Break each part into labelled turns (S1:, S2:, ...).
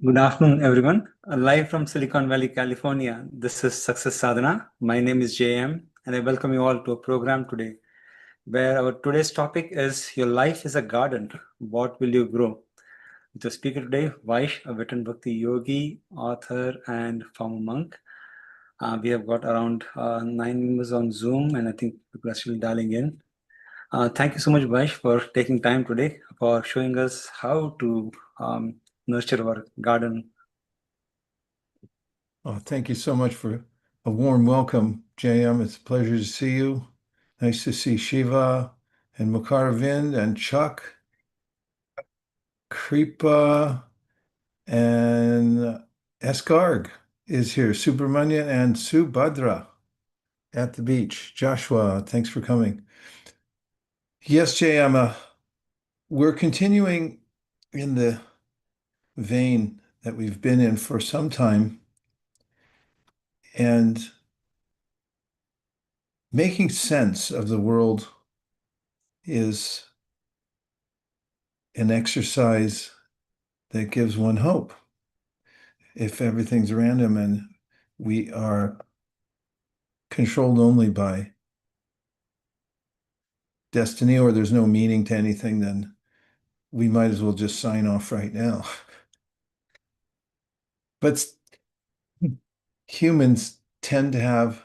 S1: Good afternoon, everyone. Live from Silicon Valley, California. This is Success Sadhana. My name is JM, and I welcome you all to a program today where our today's topic is Your Life is a Garden. What will you grow? The speaker today, Vaish, a veteran Bhakti yogi, author, and former monk. We have got around 9 members on Zoom, and I think people are still dialing in. Thank you so much, Vaish, for taking time today for showing us how to nurture our garden.
S2: Oh, thank you so much for a warm welcome, JM. It's a pleasure to see you. Nice to see Shiva and Mukaravind and Chuck, Kripa, and Eskarg is here. Subramanya and Subhadra at the beach. Joshua, thanks for coming. Yes, JM, we're continuing in the vein that we've been in for some time and making sense of the world is an exercise that gives one hope. If everything's random and we are controlled only by destiny, or there's no meaning to anything, then we might as well just sign off right now. But humans tend to have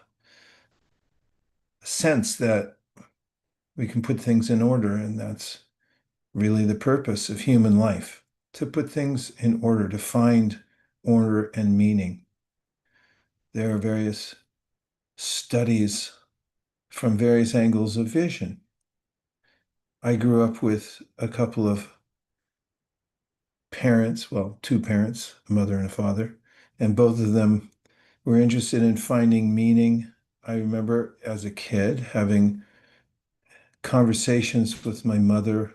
S2: a sense that we can put things in order, and that's really the purpose of human life, to put things in order, to find order and meaning. There are various studies from various angles of vision. I grew up with a couple of parents, well, two parents, a mother and a father, and both of them were interested in finding meaning. I remember as a kid having conversations with my mother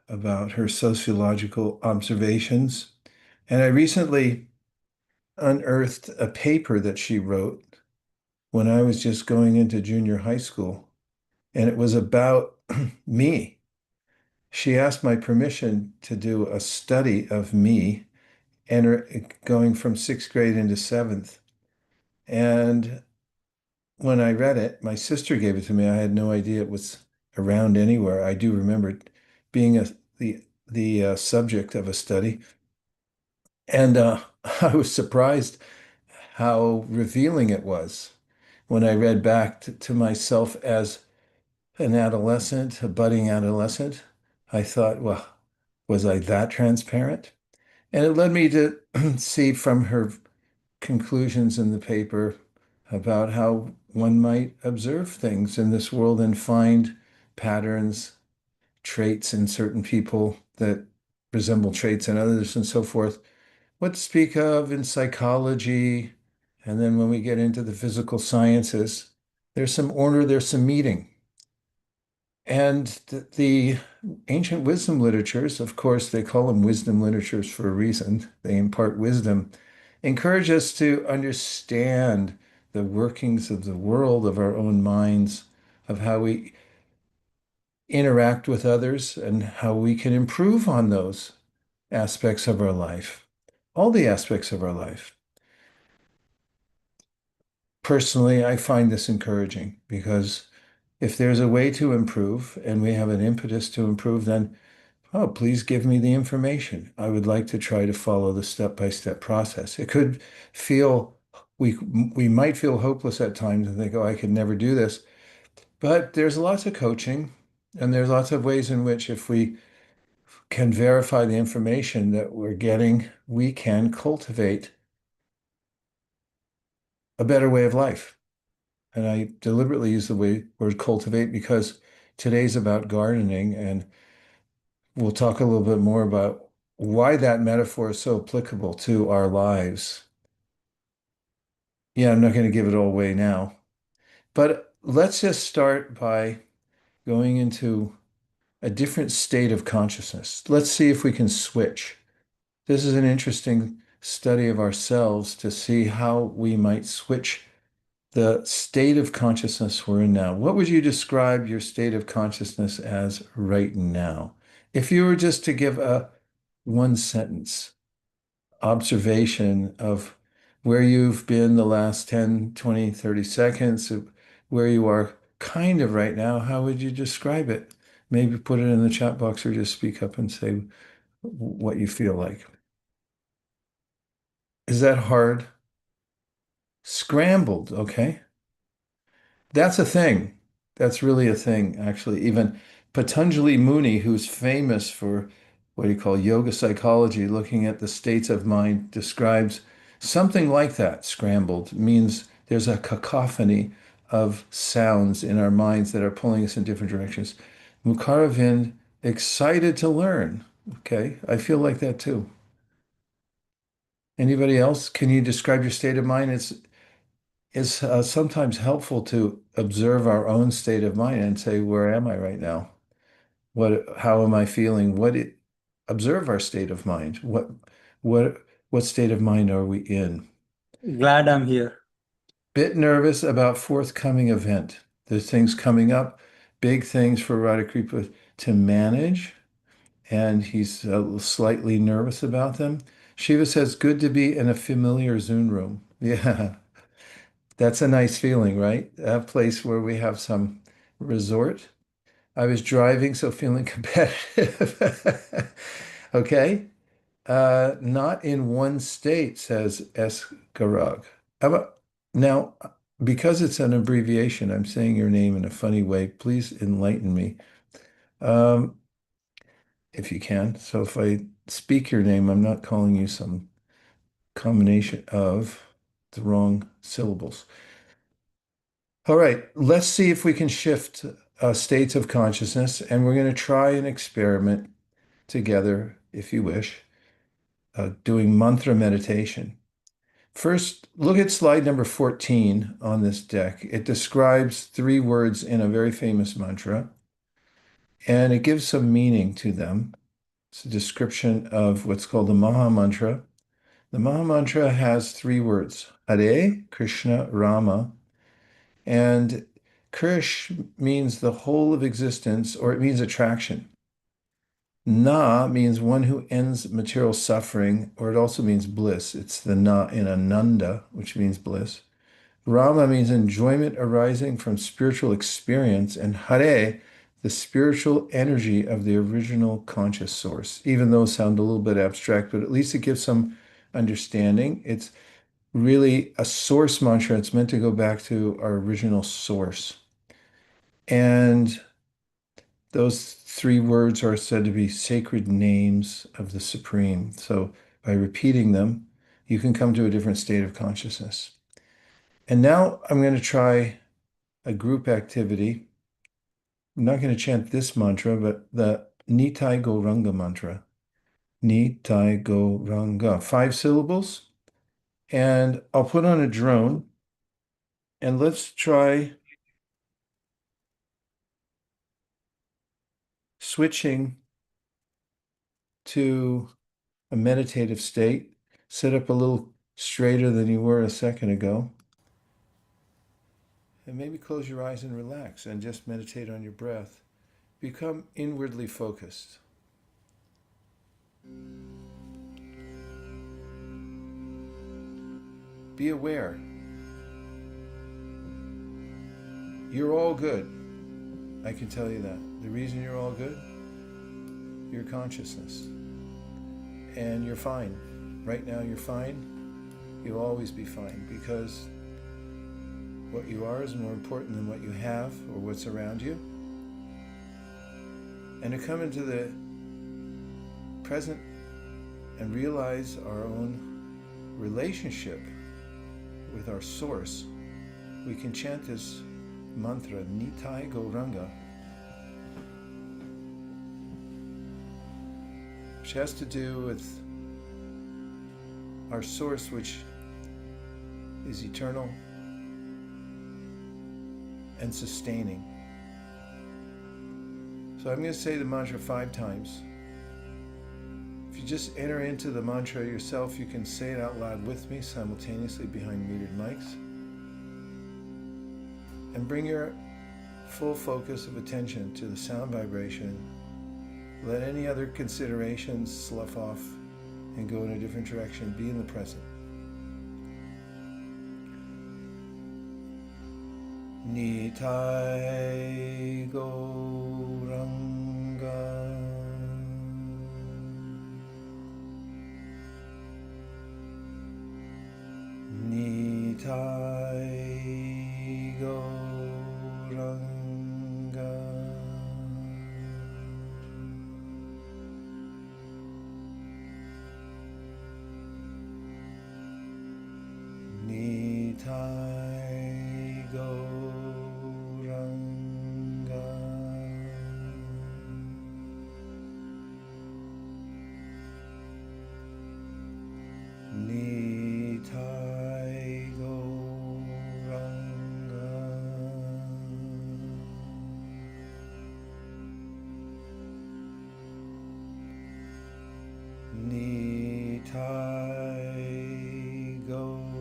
S2: about her sociological observations. And I recently unearthed a paper that she wrote when I was just going into junior high school, and it was about me. She asked my permission to do a study of me, going from sixth grade into seventh. And when I read it, my sister gave it to me. I had no idea it was around anywhere. I do remember it being the subject of a study. And I was surprised how revealing it was when I read back to myself as an adolescent, a budding adolescent. I thought, well, was I that transparent? And it led me to see from her conclusions in the paper about how one might observe things in this world and find patterns, traits in certain people that resemble traits in others, and so forth. What to speak of in psychology, and then when we get into the physical sciences, there's some order, there's some meaning. And the ancient wisdom literatures, of course, they call them wisdom literatures for a reason. They impart wisdom, encourage us to understand the workings of the world, of our own minds, of how we interact with others, and how we can improve on those aspects of our life, all the aspects of our life. Personally, I find this encouraging because if there's a way to improve and we have an impetus to improve, then, oh, please give me the information. I would like to try to follow the step-by-step process. It could feel, we might feel hopeless at times and think, oh, I could never do this. But there's lots of coaching, and there's lots of ways in which if we can verify the information that we're getting, we can cultivate a better way of life. And I deliberately use the word cultivate because today's about gardening, and we'll talk a little bit more about why that metaphor is so applicable to our lives. Yeah, I'm not going to give it all away now, but let's just start by going into a different state of consciousness. Let's see if we can switch. This is an interesting study of ourselves to see how we might switch the state of consciousness we're in now. What would you describe your state of consciousness as right now? If you were just to give a one sentence observation of where you've been the last 10, 20, 30 seconds, of where you are kind of right now, how would you describe it? Maybe put it in the chat box or just speak up and say what you feel like. Is that hard? Scrambled, okay. That's a thing. That's really a thing, actually. Even Patanjali Muni, who's famous for what do you call yoga psychology, looking at the states of mind, describes something like that. Scrambled means there's a cacophony of sounds in our minds that are pulling us in different directions. Mukaravind, excited to learn. Okay, I feel like that too. Anybody else? Can you describe your state of mind? It's sometimes helpful to observe our own state of mind and say, where am I right now? How am I feeling? Observe our state of mind. What, what state of mind are we in?
S1: Glad I'm here.
S2: Bit nervous about forthcoming event. There's things coming up, big things for Radhakripa to manage, and he's slightly nervous about them. Shiva says, good to be in a familiar Zoom room. Yeah. That's a nice feeling, right? A place where we have some resort. I was driving, so feeling competitive. Okay. Not in one state, says S. Garag. Now, because it's an abbreviation, I'm saying your name in a funny way. Please enlighten me, um, if you can. So if I speak your name, I'm not calling you some combination of the wrong syllables. All right, let's see if we can shift states of consciousness, and we're going to try an experiment together, if you wish, doing mantra meditation. First, look at slide number 14 on this deck. It describes three words in a very famous mantra, and it gives some meaning to them. It's a description of what's called the Maha Mantra. The Maha Mantra has three words, Hare, Krishna, Rama. And Krish means the whole of existence, or it means attraction. Na means one who ends material suffering, or it also means bliss. It's the na in Ananda, which means bliss. Rama means enjoyment arising from spiritual experience, and Hare, the spiritual energy of the original conscious source. Even those sound a little bit abstract, but at least it gives some understanding. It's really a source mantra. It's meant to go back to our original source. And those three words are said to be sacred names of the Supreme. So by repeating them, you can come to a different state of consciousness. And now I'm going to try a group activity. I'm not going to chant this mantra, but the Nitai Gauranga mantra. Nitai Gauranga. 5 syllables. And I'll put on a drone. And let's try switching to a meditative state. Sit up a little straighter than you were a second ago. And maybe close your eyes and relax and just meditate on your breath. Become inwardly focused. Be aware. You're all good. I can tell you that. The reason you're all good, your consciousness. And you're fine. Right now you're fine. You'll always be fine because what you are is more important than what you have or what's around you. And to come into the present and realize our own relationship with our source, we can chant this mantra, Nitai Gauranga, which has to do with our source, which is eternal and sustaining. So I'm going to say the mantra 5 times. If you just enter into the mantra yourself, you can say it out loud with me simultaneously behind muted mics. And bring your full focus of attention to the sound vibration. Let any other considerations slough off and go in a different direction. Be in the present. Nitai Gauranga Nitai Gauranga Nitai Gauranga Nitai Gauranga Nitai Gauranga.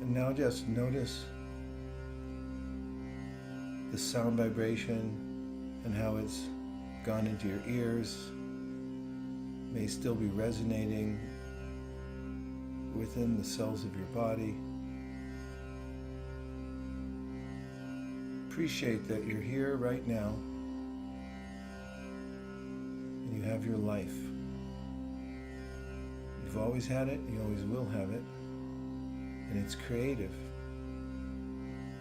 S2: And now just notice the sound vibration and how it's gone into your ears, may still be resonating within the cells of your body. Appreciate that you're here right now and you have your life. You've always had it, you always will have it, and it's creative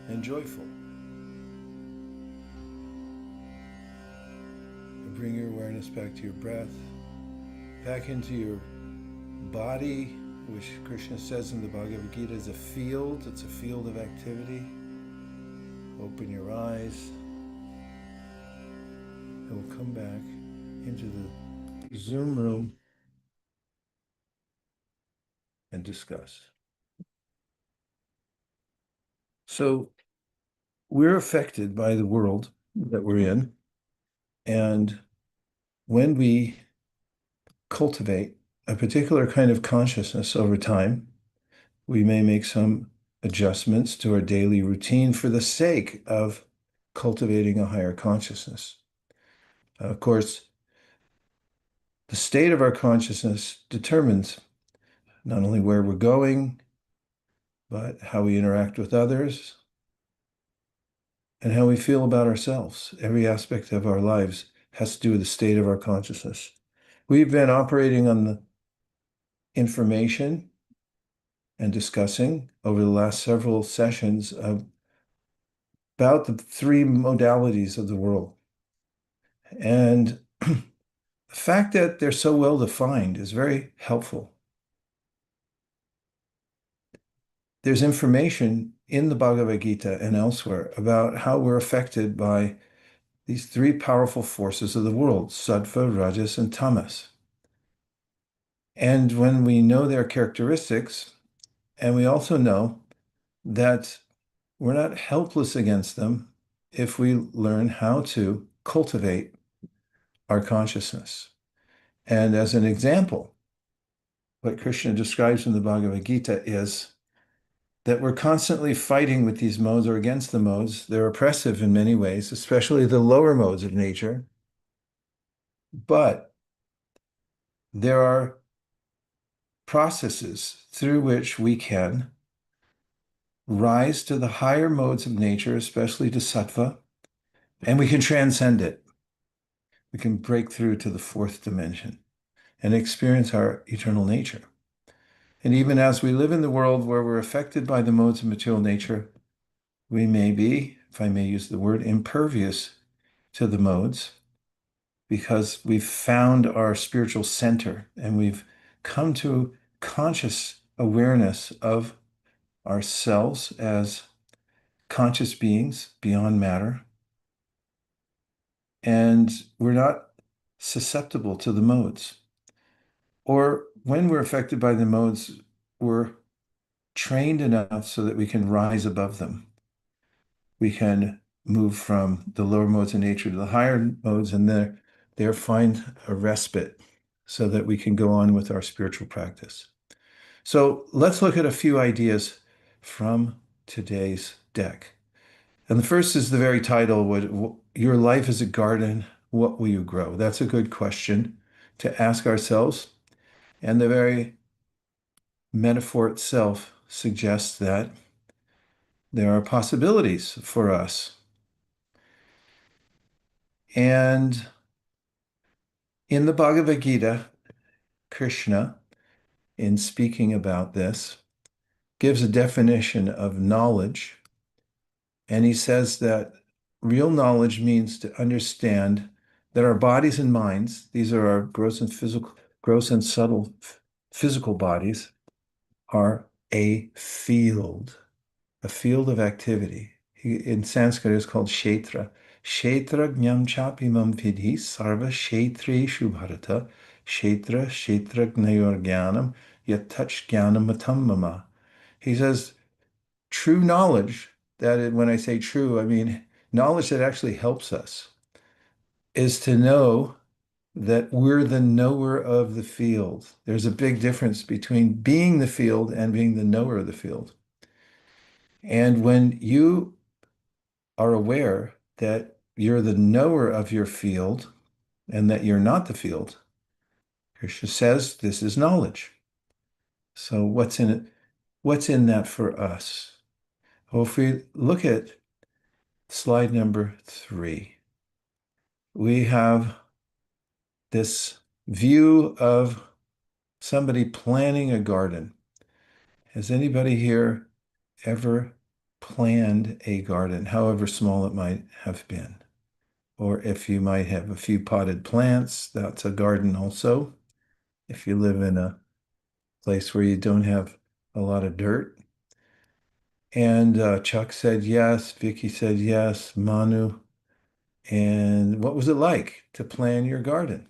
S2: and joyful. And bring your awareness back to your breath, back into your body, which Krishna says in the Bhagavad Gita is a field. It's a field of activity. Open your eyes, and we'll come back into the Zoom room and discuss. So we're affected by the world that we're in, and when we cultivate a particular kind of consciousness over time, we may make some adjustments to our daily routine for the sake of cultivating a higher consciousness. Of course, the state of our consciousness determines not only where we're going, but how we interact with others and how we feel about ourselves. Every aspect of our lives has to do with the state of our consciousness. We've been operating on the information and discussing over the last several sessions about the three modalities of the world. And the fact that they're so well defined is very helpful. There's information in the Bhagavad Gita and elsewhere about how we're affected by these three powerful forces of the world, sattva, rajas, and tamas. And when we know their characteristics, and we also know that we're not helpless against them if we learn how to cultivate our consciousness. And as an example, what Krishna describes in the Bhagavad Gita is that we're constantly fighting with these modes or against the modes. They're oppressive in many ways, especially the lower modes of nature. But there are processes through which we can rise to the higher modes of nature, especially to sattva, and we can transcend it. We can break through to the fourth dimension and experience our eternal nature. And even as we live in the world where we're affected by the modes of material nature, we may be, if I may use the word, impervious to the modes because we've found our spiritual center and we've come to conscious awareness of ourselves as conscious beings beyond matter. And we're not susceptible to the modes. Or when we're affected by the modes, we're trained enough so that we can rise above them. We can move from the lower modes of nature to the higher modes and there find a respite so that we can go on with our spiritual practice. So let's look at a few ideas from today's deck. And the first is the very title, your life is a garden, what will you grow? That's a good question to ask ourselves. And the very metaphor itself suggests that there are possibilities for us. And in the Bhagavad Gita, Krishna, in speaking about this, gives a definition of knowledge. And he says that real knowledge means to understand that our bodies and minds, these are our gross and subtle physical bodies, are a field of activity. In Sanskrit, it's called kshetra. Kshetra jnam chapimam vidhi sarva kshetreshu bharata kshetra gnayor jnanam yatach jnanam matam mama. He says, true knowledge, when I say true, I mean knowledge that actually helps us, is to know that we're the knower of the field. There's a big difference between being the field and being the knower of the field. And when you are aware that you're the knower of your field and that you're not the field, Krishna says this is knowledge. So what's in it? What's in that for us? Well, if we look at slide number 3, we have this view of somebody planting a garden. Has anybody here ever planned a garden, however small it might have been? Or if you might have a few potted plants, that's a garden also. If you live in a place where you don't have a lot of dirt. And Chuck said yes, Vicky said yes, Manu. And what was it like to plan your garden?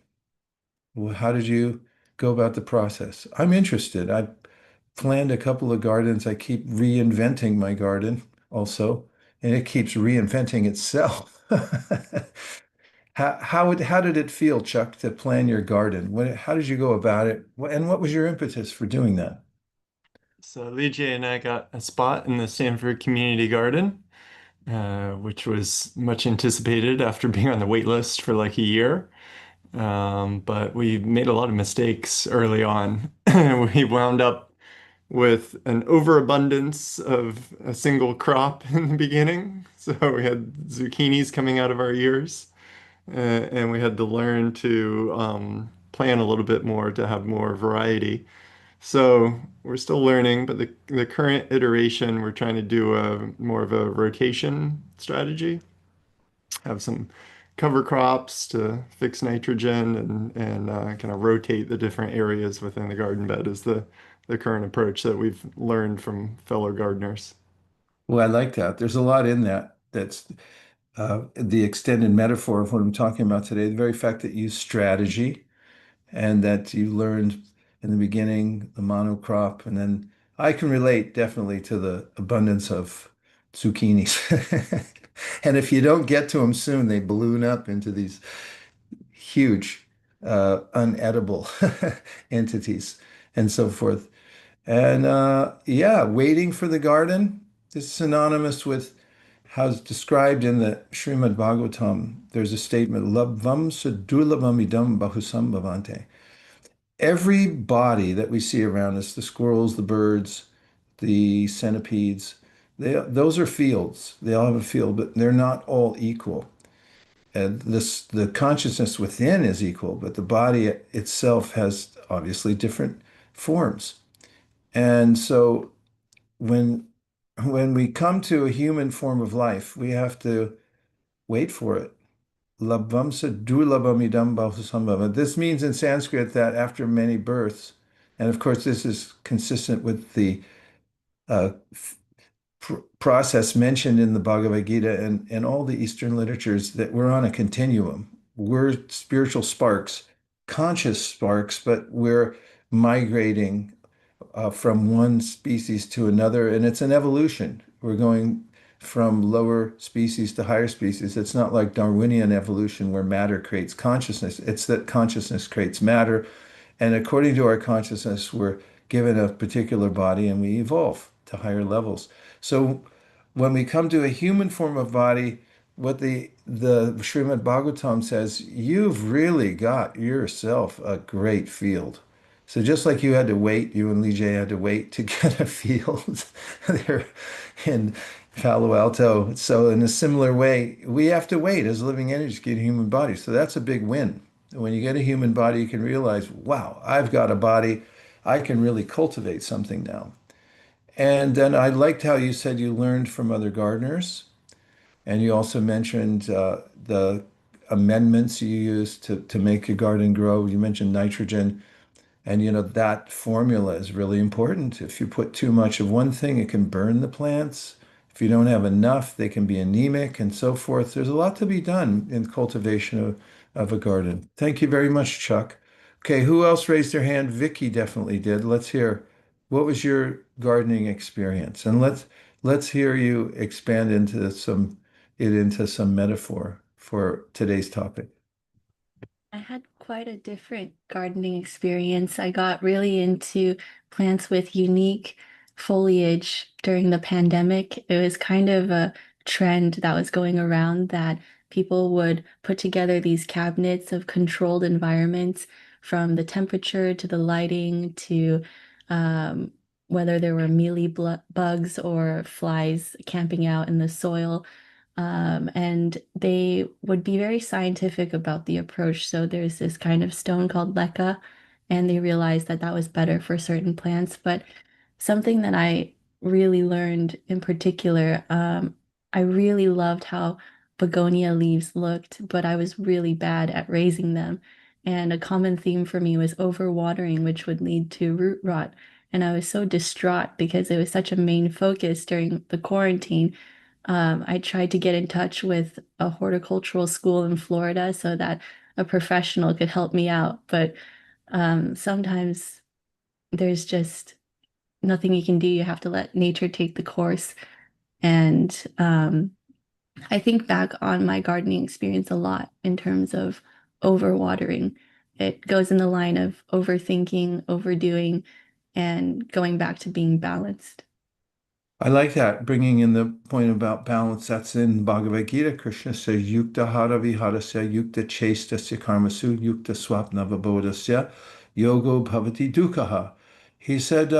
S2: Well, how did you go about the process? I'm interested. I planned a couple of gardens. I keep reinventing my garden also, and it keeps reinventing itself. How did it feel, Chuck, to plan your garden? How did you go about it? And what was your impetus for doing that?
S3: So Lee and I got a spot in the Stanford Community Garden, which was much anticipated after being on the wait list for like a year. But we made a lot of mistakes early on. We wound up with an overabundance of a single crop in the beginning. So we had zucchinis coming out of our ears, and we had to learn to plan a little bit more to have more variety. So we're still learning, but the current iteration, we're trying to do a more of a rotation strategy, have some cover crops to fix nitrogen and kind of rotate the different areas within the garden bed is the current approach that we've learned from fellow gardeners.
S2: Well, I like that. There's a lot in that. That's the extended metaphor of what I'm talking about today. The very fact that you use strategy and that you learned in the beginning the monocrop, and then I can relate definitely to the abundance of zucchinis. And if you don't get to them soon, they balloon up into these huge, unedible entities and so forth. And yeah, waiting for the garden is synonymous with how it's described in the Srimad Bhagavatam. There's a statement, Labvam sadurlabam idam bahusam bhavante. Every body that we see around us, the squirrels, the birds, the centipedes, those are fields. They all have a field, but they're not all equal. And the consciousness within is equal, but the body itself has obviously different forms. And so when we come to a human form of life, we have to wait for it. Labvamsa durlabhamidam bahusambhava. This means in Sanskrit that after many births, and of course this is consistent with the uh, process mentioned in the Bhagavad Gita and all the Eastern literatures, that we're on a continuum. We're spiritual sparks, conscious sparks, but we're migrating from one species to another, and it's an evolution. We're going from lower species to higher species. It's not like Darwinian evolution where matter creates consciousness. It's that consciousness creates matter, and according to our consciousness, we're given a particular body and we evolve to higher levels. So when we come to a human form of body, what the Srimad Bhagavatam says, you've really got yourself a great field. So just like you had to wait, you and Lee J had to wait to get a field there in Palo Alto. So in a similar way, we have to wait as living entities to get a human body. So that's a big win. When you get a human body, you can realize, wow, I've got a body. I can really cultivate something now. And then I liked how you said you learned from other gardeners, and you also mentioned the amendments you use to make your garden grow. You mentioned nitrogen, and that formula is really important. If you put too much of one thing, it can burn the plants. If you don't have enough, they can be anemic and so forth. There's a lot to be done in cultivation of a garden. Thank you very much, Chuck. Okay, who else raised their hand? Vicky definitely did. Let's hear, what was your gardening experience? And let's hear you expand into some metaphor for today's topic.
S4: I had quite a different gardening experience. I got really into plants with unique foliage during the pandemic. It was kind of a trend that was going around that people would put together these cabinets of controlled environments from the temperature to the lighting to um, whether there were bugs or flies camping out in the soil. And they would be very scientific about the approach. So there's this kind of stone called leca, and they realized that that was better for certain plants. But something that I really learned in particular, I really loved how begonia leaves looked, but I was really bad at raising them. And a common theme for me was overwatering, which would lead to root rot. And I was so distraught because it was such a main focus during the quarantine. I tried to get in touch with a horticultural school in Florida so that a professional could help me out. But sometimes there's just nothing you can do. You have to let nature take the course. And I think back on my gardening experience a lot in terms of overwatering. It goes in the line of overthinking, overdoing, and going back to being balanced.
S2: I like that, bringing in the point about balance. That's in Bhagavad Gita. Krishna says, Yukta hara viharasya, yukta chestasya karmasu, yukta swapna vibodhasya, yogo bhavati dukkha. He said,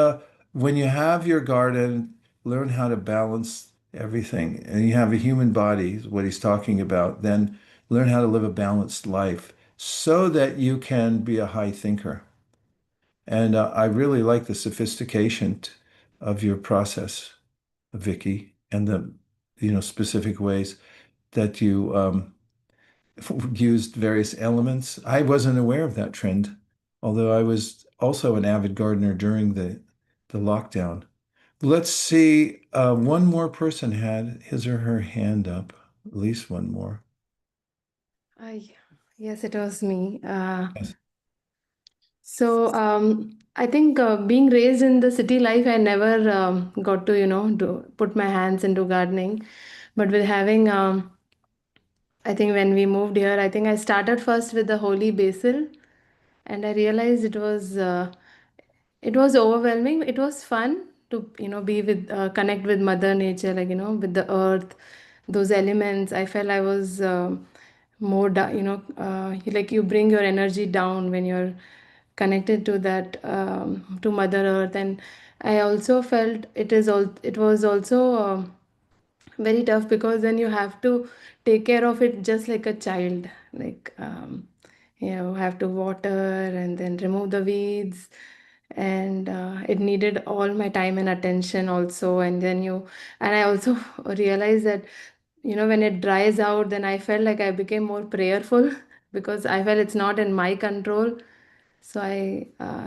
S2: when you have your garden, learn how to balance everything. And you have a human body, is what he's talking about, then learn how to live a balanced life so that you can be a high thinker. And I really like the sophistication of your process, Vicky, and the specific ways that you used various elements. I wasn't aware of that trend, although I was also an avid gardener during the lockdown. Let's see, one more person had his or her hand up, at least one more.
S5: I, yes, it was me.
S2: Yes.
S5: I think being raised in the city life, I never got to, put my hands into gardening. But with having, I think when we moved here, I think I started first with the holy basil, and I realized it was overwhelming. It was fun to, be with, connect with Mother Nature, like, with the earth, those elements. I felt I was more, like you bring your energy down when you're connected to that, to Mother Earth. And I also felt it was also very tough because then you have to take care of it just like a child, like you have to water and then remove the weeds, and it needed all my time and attention also. And I also realized that when it dries out, then I felt like I became more prayerful because I felt it's not in my control. So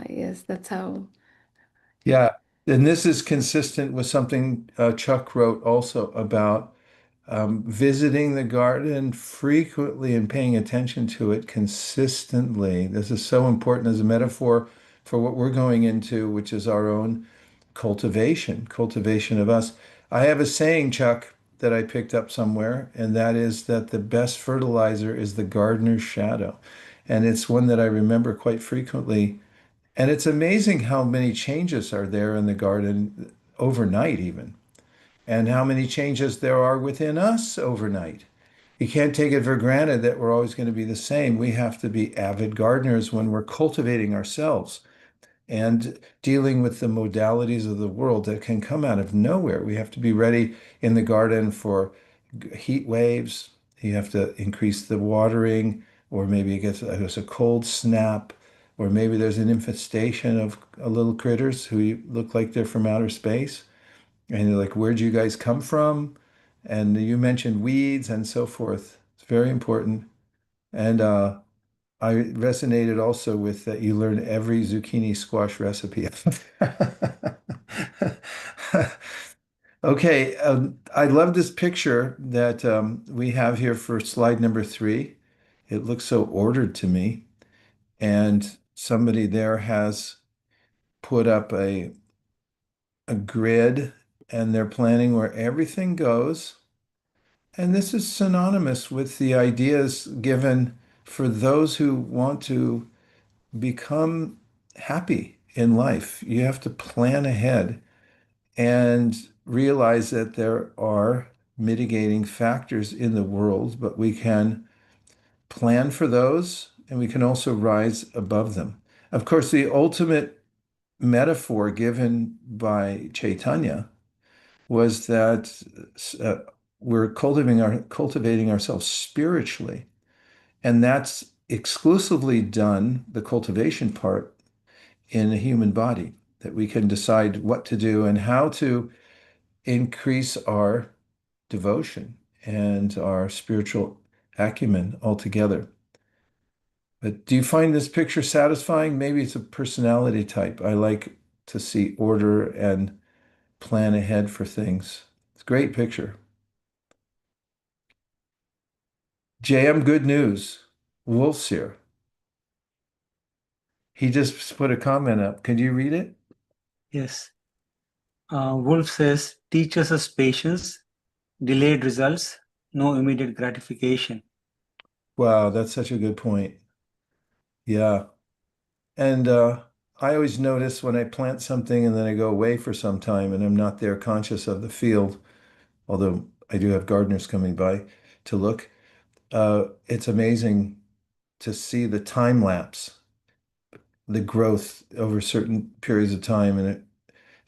S5: yes, that's how.
S2: Yeah, and this is consistent with something Chuck wrote also about visiting the garden frequently and paying attention to it consistently. This is so important as a metaphor for what we're going into, which is our own cultivation of us. I have a saying, Chuck, that I picked up somewhere, and that is that the best fertilizer is the gardener's shadow. And it's one that I remember quite frequently. And it's amazing how many changes are there in the garden overnight, even. and how many changes there are within us overnight. You can't take it for granted that we're always going to be the same. We have to be avid gardeners when we're cultivating ourselves and dealing with the modalities of the world that can come out of nowhere. We have to be ready in the garden for heat waves. You have to increase the watering, or maybe it gets a cold snap, or maybe there's an infestation of little critters who look like they're from outer space. And you're like, where'd you guys come from? And you mentioned weeds and so forth. It's very important. And I resonated also with that you learn every zucchini squash recipe. Okay, I love this picture that we have here for slide number 3. It looks so ordered to me. And somebody there has put up a grid and they're planning where everything goes. And this is synonymous with the ideas given for those who want to become happy in life. You have to plan ahead and realize that there are mitigating factors in the world, but we can plan for those and we can also rise above them. Of course, the ultimate metaphor given by Chaitanya was that uh, we're cultivating ourselves spiritually. And that's exclusively done, the cultivation part, in a human body, that we can decide what to do and how to increase our devotion and our spiritual acumen altogether. But do you find this picture satisfying? Maybe it's a personality type. I like to see order and plan ahead for things. It's a great picture. JM, good news. Wolf's here. He just put a comment up. Could you read it?
S1: Yes. Wolf says, teaches us patience, delayed results, no immediate gratification.
S2: Wow, that's such a good point. Yeah. And I always notice when I plant something and then I go away for some time and I'm not there conscious of the field, although I do have gardeners coming by to look. It's amazing to see the time lapse, the growth over certain periods of time. And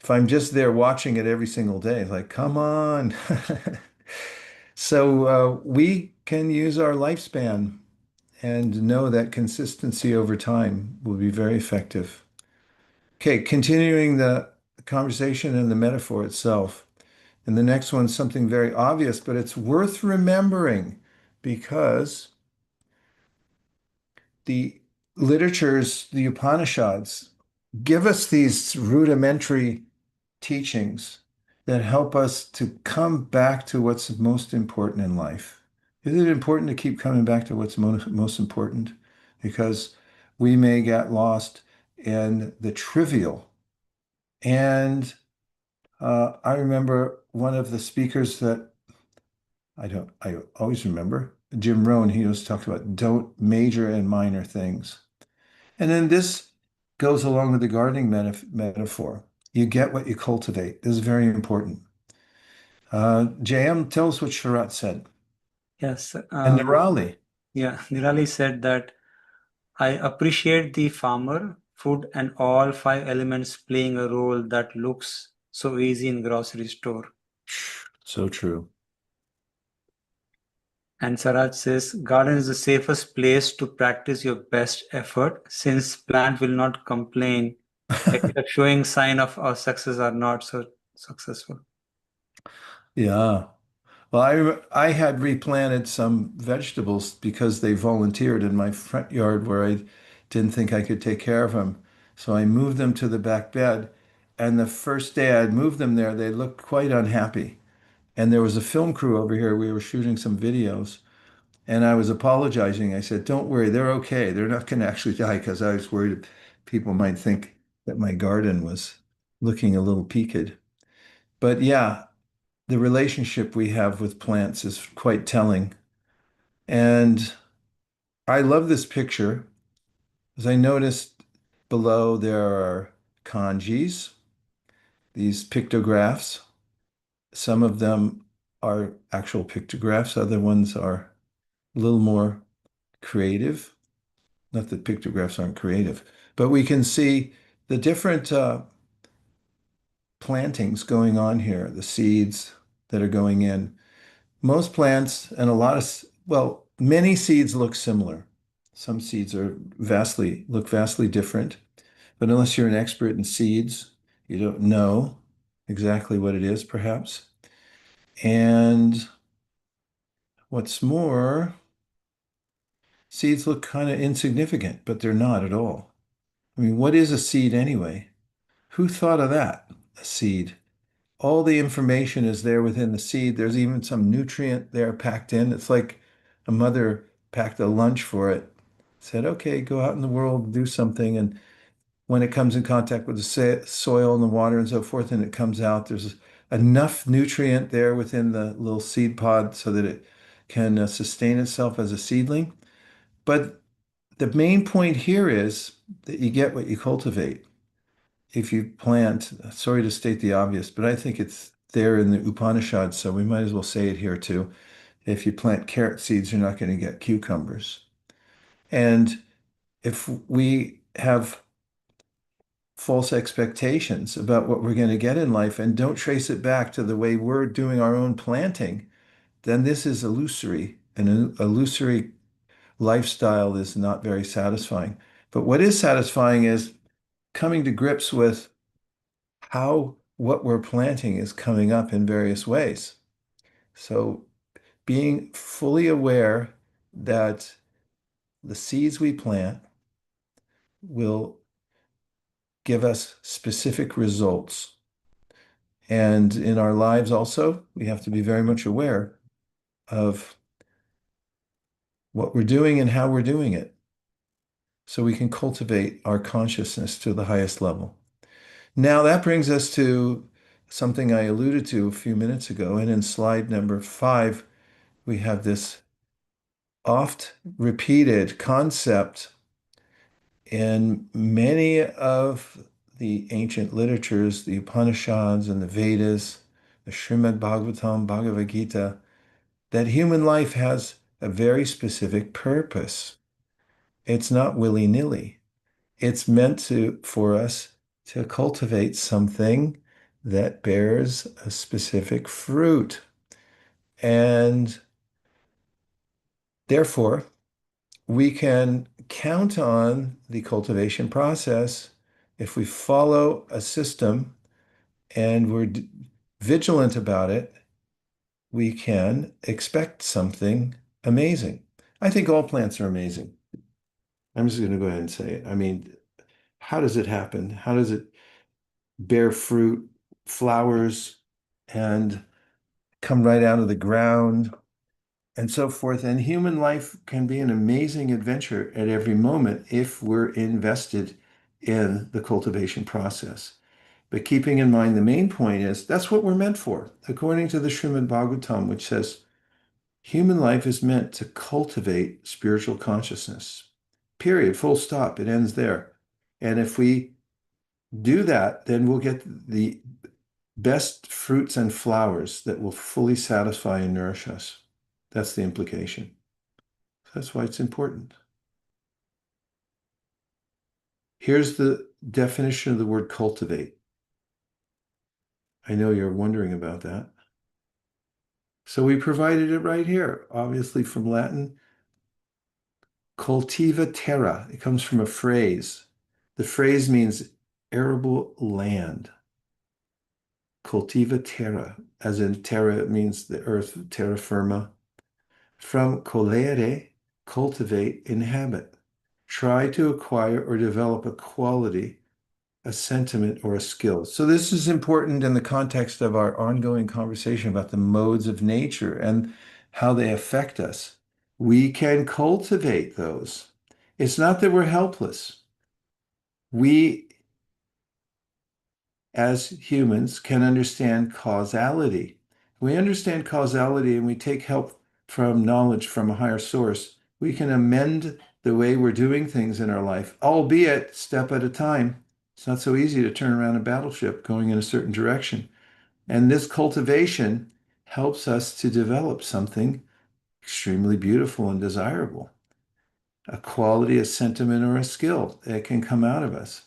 S2: if I'm just there watching it every single day, it's like, come on. So we can use our lifespan and know that consistency over time will be very effective. Okay, continuing the conversation and the metaphor itself. And the next one's something very obvious, but it's worth remembering because the literatures, the Upanishads, give us these rudimentary teachings that help us to come back to what's most important in life. Is it important to keep coming back to what's most important? Because we may get lost in the trivial. And I remember one of the speakers that I always remember, Jim Rohn, he always talked about don't major in minor things. And then this goes along with the gardening metaphor. You get what you cultivate. This is very important. JM, tell us what Sharat said.
S1: Yes.
S2: And Nirali.
S1: Yeah, Nirali said that I appreciate the farmer, food, and all 5 elements playing a role that looks so easy in grocery store.
S2: So true.
S1: And Saraj says, garden is the safest place to practice your best effort since plant will not complain except showing sign of our success are not so successful.
S2: Yeah. Well, I had replanted some vegetables because they volunteered in my front yard where I didn't think I could take care of them. So I moved them to the back bed. And the first day I'd moved them there, they looked quite unhappy. And there was a film crew over here. We were shooting some videos. And I was apologizing. I said, don't worry, they're okay. They're not going to actually die because I was worried people might think that my garden was looking a little peaked. But yeah, the relationship we have with plants is quite telling. And I love this picture. As I noticed below, there are kanjis, these pictographs. Some of them are actual pictographs, other ones are a little more creative. Not that pictographs aren't creative, but we can see the different plantings going on here, the seeds that are going in. Most plants and a lot of, well, many seeds look similar. Some seeds look vastly different, but unless you're an expert in seeds, you don't know exactly what it is, perhaps. And what's more, seeds look kind of insignificant, but they're not at all. I mean, what is a seed anyway? Who thought of that? A seed. All the information is there within the seed. There's even some nutrient there packed in. It's like a mother packed a lunch for it, said, okay, go out in the world, do something. And when it comes in contact with the soil and the water and so forth, and it comes out, there's enough nutrient there within the little seed pod so that it can sustain itself as a seedling. But the main point here is that you get what you cultivate. If you plant, sorry to state the obvious, but I think it's there in the Upanishads, so we might as well say it here too. If you plant carrot seeds, you're not going to get cucumbers. And if we have false expectations about what we're going to get in life and don't trace it back to the way we're doing our own planting, then this is illusory. And an illusory lifestyle is not very satisfying. But what is satisfying is coming to grips with how what we're planting is coming up in various ways. So being fully aware that the seeds we plant will give us specific results. And in our lives also, we have to be very much aware of what we're doing and how we're doing it, so we can cultivate our consciousness to the highest level. Now that brings us to something I alluded to a few minutes ago, and in slide number 5, we have this oft repeated concept in many of the ancient literatures, the Upanishads and the Vedas, the Srimad Bhagavatam, Bhagavad Gita, that human life has a very specific purpose. It's not willy-nilly. It's meant for us to cultivate something that bears a specific fruit. And therefore, we can count on the cultivation process if we follow a system and we're vigilant about it. We can expect something amazing. I think all plants are amazing. I'm just going to go ahead and say it. I mean, how does it happen? How does it bear fruit, flowers, and come right out of the ground, and so forth? And human life can be an amazing adventure at every moment if we're invested in the cultivation process. But keeping in mind, the main point is that's what we're meant for. According to the Srimad Bhagavatam, which says, human life is meant to cultivate spiritual consciousness. Period. Full stop. It ends there. And if we do that, then we'll get the best fruits and flowers that will fully satisfy and nourish us. That's the implication. That's why it's important. Here's the definition of the word cultivate. I know you're wondering about that. So we provided it right here, obviously from Latin. Cultiva terra. It comes from a phrase. The phrase means arable land. Cultiva terra, as in terra means the earth, terra firma. From colere, cultivate, inhabit. Try to acquire or develop a quality, a sentiment, or a skill. So this is important in the context of our ongoing conversation about the modes of nature and how they affect us. We can cultivate those. It's not that we're helpless. We, as humans, can understand causality. We understand causality and we take help from knowledge from a higher source. We can amend the way we're doing things in our life, albeit step at a time. It's not so easy to turn around a battleship going in a certain direction. And this cultivation helps us to develop something extremely beautiful and desirable, a quality, a sentiment, or a skill that can come out of us.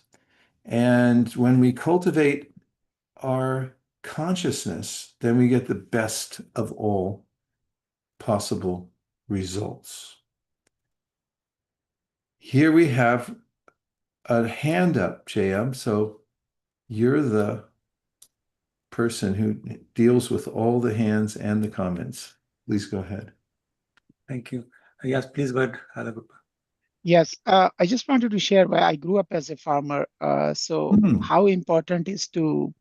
S2: And when we cultivate our consciousness, then we get the best of all possible results. Here we have a hand up, JM. So you're the person who deals with all the hands and the comments. Please go ahead.
S1: Thank you. Yes, please go ahead, Alaguppa.
S6: Yes, I just wanted to share where I grew up as a farmer. So how important is to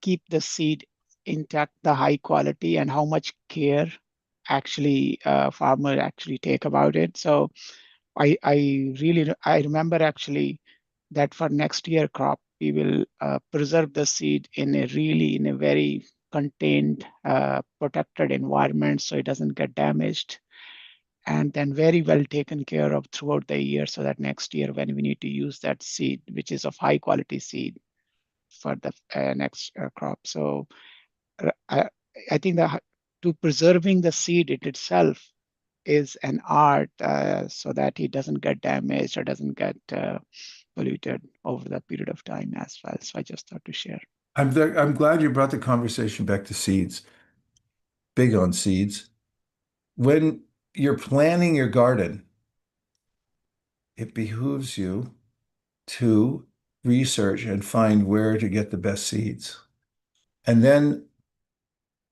S6: keep the seed intact, the high quality, and how much care actually farmer actually take about it. So I remember actually that for next year crop we will preserve the seed in a very contained, protected environment so it doesn't get damaged, and then very well taken care of throughout the year so that next year when we need to use that seed, which is of high quality seed for the next crop. So I, I think that to preserving the seed itself is an art so that it doesn't get damaged or doesn't get polluted over the period of time as well. So I just thought to share.
S2: I'm glad you brought the conversation back to seeds. Big on seeds. When you're planning your garden, it behooves you to research and find where to get the best seeds. And then,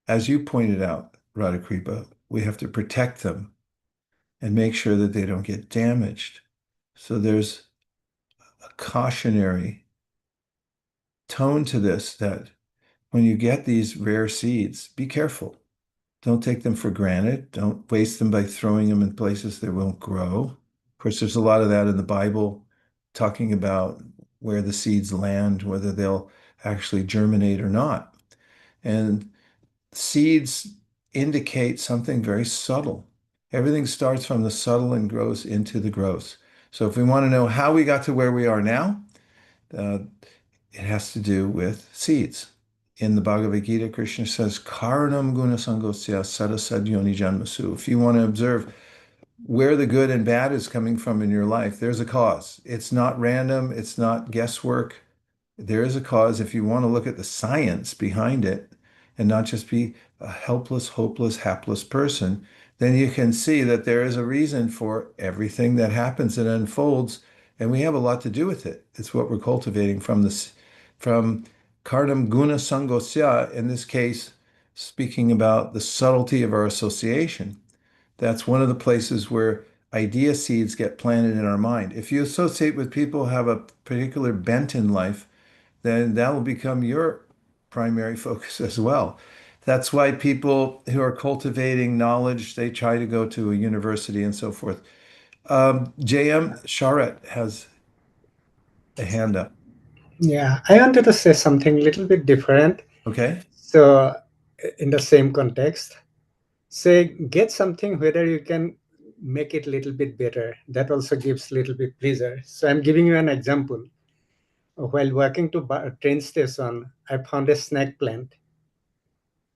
S2: as you pointed out, Radhakripa, we have to protect them and make sure that they don't get damaged. So there's a cautionary tone to this, that when you get these rare seeds, be careful. Don't take them for granted. Don't waste them by throwing them in places they won't grow. Of course, there's a lot of that in the Bible, talking about where the seeds land, whether they'll actually germinate or not. And seeds indicate something very subtle. Everything starts from the subtle and grows into the gross. So if we want to know how we got to where we are now, it has to do with seeds. In the Bhagavad Gita, Krishna says, Karanam guna sangosya sadasadyoni janmasu. If you want to observe where the good and bad is coming from in your life, there's a cause. It's not random. It's not guesswork. There is a cause. If you want to look at the science behind it and not just be a helpless, hopeless, hapless person, then you can see that there is a reason for everything that happens and unfolds, and we have a lot to do with it. It's what we're cultivating from Karnam Guna Sangosya, in this case, speaking about the subtlety of our association. That's one of the places where idea seeds get planted in our mind. If you associate with people who have a particular bent in life, then that will become your primary focus as well. That's why people who are cultivating knowledge, they try to go to a university and so forth. JM Sharat has a hand up.
S7: Yeah, I wanted to say something a little bit different.
S2: Okay.
S7: So, in the same context, say get something whether you can make it a little bit better. That also gives a little bit pleasure. So, I'm giving you an example. While walking to train station, I found a snake plant,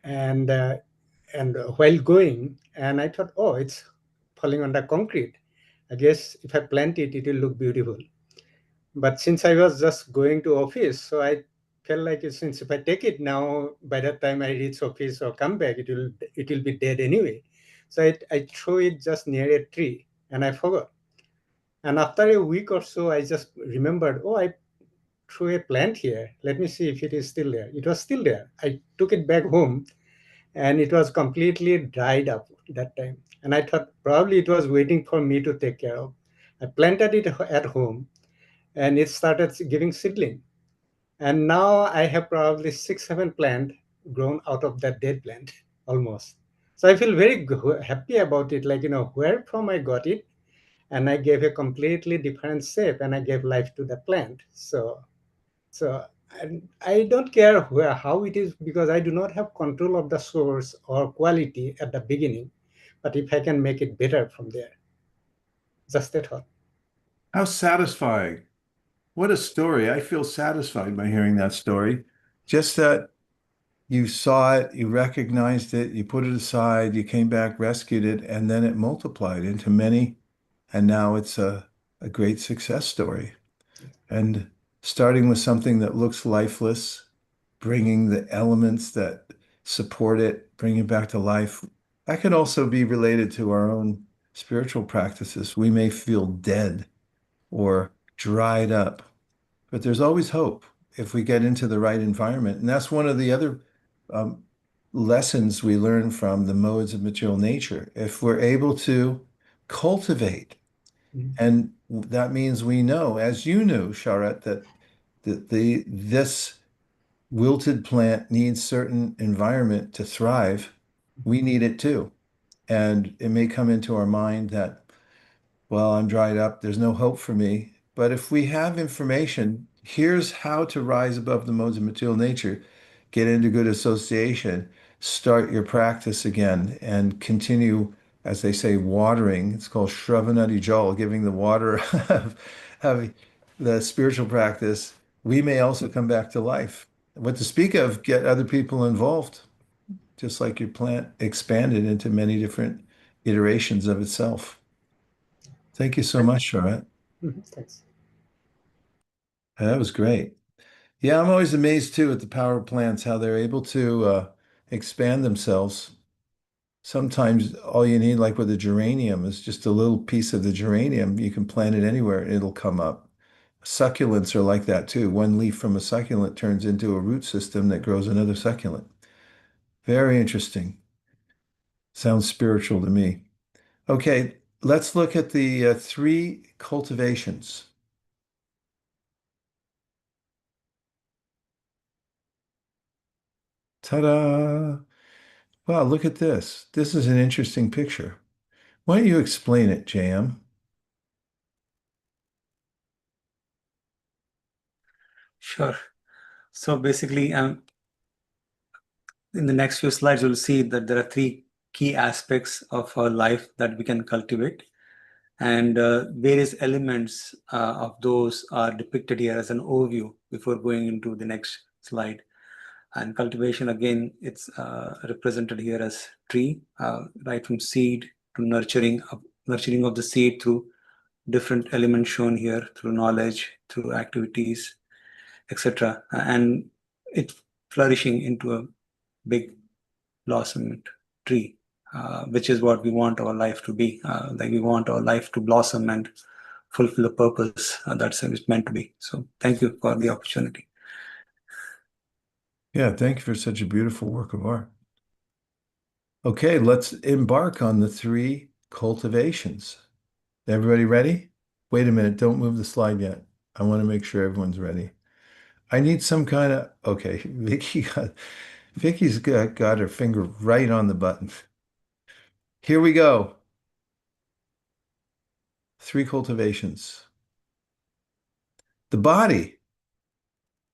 S7: and while going, and I thought, oh, it's falling on the concrete. I guess if I plant it, it will look beautiful. But since I was just going to office, so I felt like since if I take it now, by the time I reach office or come back, it will be dead anyway. So I threw it just near a tree, and I forgot. And after a week or so, I just remembered, oh, I threw a plant here. Let me see if it is still there. It was still there. I took it back home, and it was completely dried up that time. And I thought probably it was waiting for me to take care of. I planted it at home, and it started giving seedling. And now I have probably 6, 7 plants grown out of that dead plant almost. So I feel very happy about it. Like, where from I got it, and I gave a completely different shape, and I gave life to the plant. So I don't care how it is, because I do not have control of the source or quality at the beginning. But if I can make it better from there, just that thought.
S2: How satisfying. What a story. I feel satisfied by hearing that story. Just that You saw it, you recognized it, you put it aside, you came back, rescued it, and then it multiplied into many. And now it's a great success story. And starting with something that looks lifeless, bringing the elements that support it, bringing it back to life. That could also be related to our own spiritual practices. We may feel dead or dried up, but there's always hope if we get into the right environment. And that's one of the other um, lessons we learn from the modes of material nature. If we're able to cultivate, and that means we know, as you knew, Sharat, that this wilted plant needs certain environment to thrive. We need it too. And it may come into our mind that, well, I'm dried up, there's no hope for me. But if we have information, here's how to rise above the modes of material nature, get into good association, start your practice again, and continue, as they say, watering. It's called Shravanati Jal, giving the water of the spiritual practice. We may also come back to life. What to speak of, get other people involved, just like your plant expanded into many different iterations of itself. Thank you so much, Sharat.
S7: Thanks.
S2: That was great. Yeah, I'm always amazed too at the power plants, how they're able to expand themselves. Sometimes all you need, like with a geranium, is just a little piece of the geranium. You can plant it anywhere and it'll come up. Succulents are like that too. One leaf from a succulent turns into a root system that grows another succulent. Very interesting. Sounds spiritual to me. Okay, let's look at the three cultivations. Ta-da! Wow, look at this. This is an interesting picture. Why don't you explain it, JM?
S1: Sure. So basically, in the next few slides, you'll see that there are three key aspects of our life that we can cultivate. And various elements of those are depicted here as an overview before going into the next slide. And cultivation, again, it's represented here as tree, right from seed to nurturing of the seed through different elements shown here, through knowledge, through activities, etc. And it's flourishing into a big blossom tree, which is what we want our life to be. Like we want our life to blossom and fulfill the purpose that's it's meant to be. So thank you for the opportunity.
S2: Yeah, thank you for such a beautiful work of art. Okay, let's embark on the three cultivations. Everybody ready? Wait a minute, don't move the slide yet. I want to make sure everyone's ready. I need some kind of, okay, Vicky's got her finger right on the button. Here we go. Three cultivations. The body.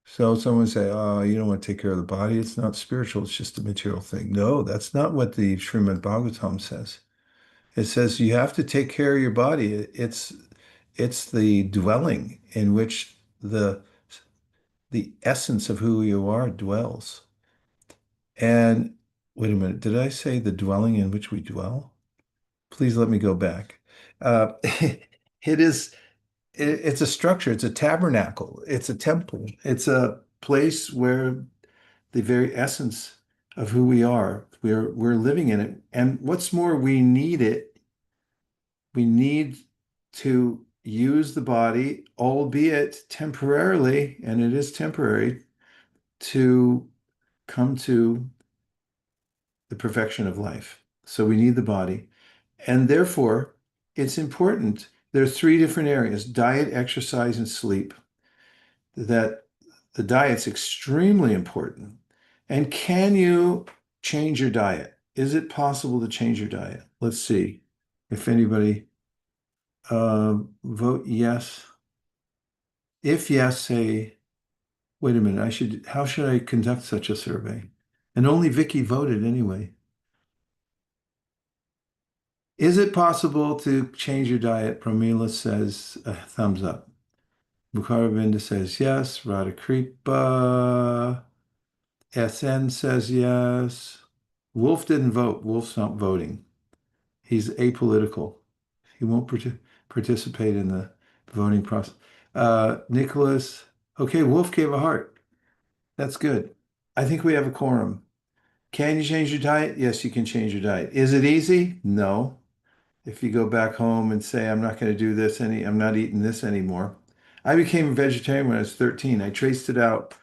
S2: So someone say, oh, you don't want to take care of the body. It's not spiritual. It's just a material thing. No, that's not what the Srimad Bhagavatam says. It says you have to take care of your body. It's the dwelling in which the essence of who you are dwells. And wait a minute, did I say the dwelling in which we dwell? Please let me go back. It is it's a structure, it's a tabernacle, it's a temple, it's a place where the very essence of who we are, we're living in it. And what's more, we need it. We need to use the body, albeit temporarily, and it is temporary, to come to the perfection of life. So we need the body. And therefore, it's important. There are three different areas: diet, exercise, and sleep. That the diet's extremely important. And can you change your diet? Is it possible to change your diet? Let's see if anybody vote yes. If yes, say, wait a minute, how should I conduct such a survey? And only Vicky voted anyway. Is it possible to change your diet? Pramila says thumbs up. Bukharavinda says yes. Radha Kripa. SN says yes. Wolf didn't vote. Wolf's not voting. He's apolitical. He won't participate in the voting process. Nicholas, okay, Wolf gave a heart. That's good. I think we have a quorum. Can you change your diet? Yes, you can change your diet. Is it easy? No. If you go back home and say, I'm not going to do this I'm not eating this anymore. I became a vegetarian when I was 13. I traced it out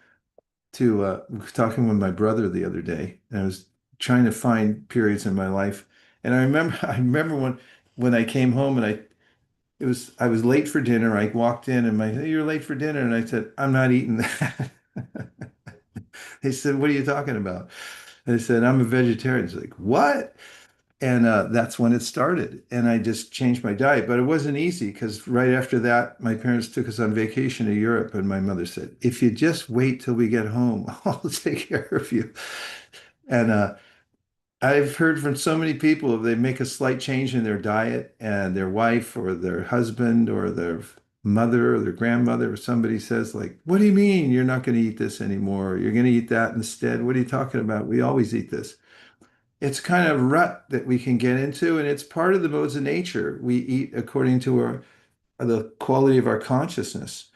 S2: to talking with my brother the other day, and I was trying to find periods in my life. And I remember when I came home and I was late for dinner. I walked in and you're late for dinner, and I said, I'm not eating that. They said, what are you talking about? And I said, I'm a vegetarian. It's like, what? And that's when it started. And I just changed my diet. But it wasn't easy because right after that, my parents took us on vacation to Europe. And my mother said, if you just wait till we get home, I'll take care of you. And I've heard from so many people, if they make a slight change in their diet and their wife or their husband or their mother or their grandmother or somebody says like, what do you mean you're not going to eat this anymore? You're going to eat that instead. What are you talking about? We always eat this. It's kind of rut that we can get into, and it's part of the modes of nature. We eat according to the quality of our consciousness.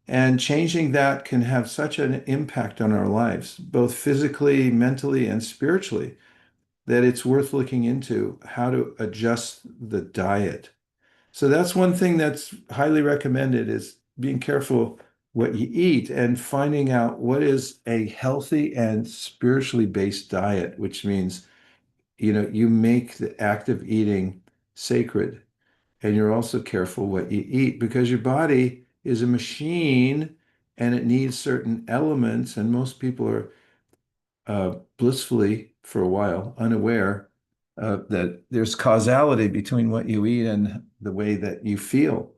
S2: And changing that can have such an impact on our lives, both physically, mentally, and spiritually, that it's worth looking into how to adjust the diet. So that's one thing that's highly recommended is being careful what you eat and finding out what is a healthy and spiritually based diet, which means you make the act of eating sacred, and you're also careful what you eat because your body is a machine and it needs certain elements, and most people are blissfully, for a while, unaware that there's causality between what you eat and the way that you feel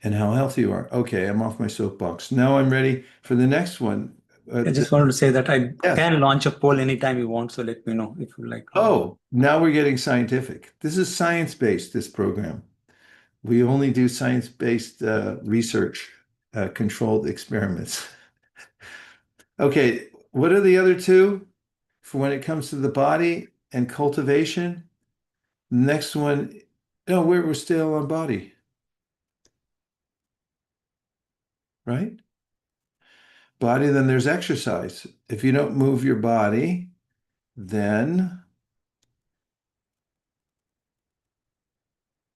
S2: and how healthy you are. Okay, I'm off my soapbox. Now I'm ready for the next one.
S1: I just wanted to say that I
S2: Yes.
S1: can launch a poll anytime you want, so let me know if you like.
S2: Oh, now we're getting scientific. This is science-based, this program. We only do science-based research, controlled experiments. Okay, what are the other two for when it comes to the body and cultivation? Next one, no, we're still on body, right? Body, then there's exercise. If you don't move your body, then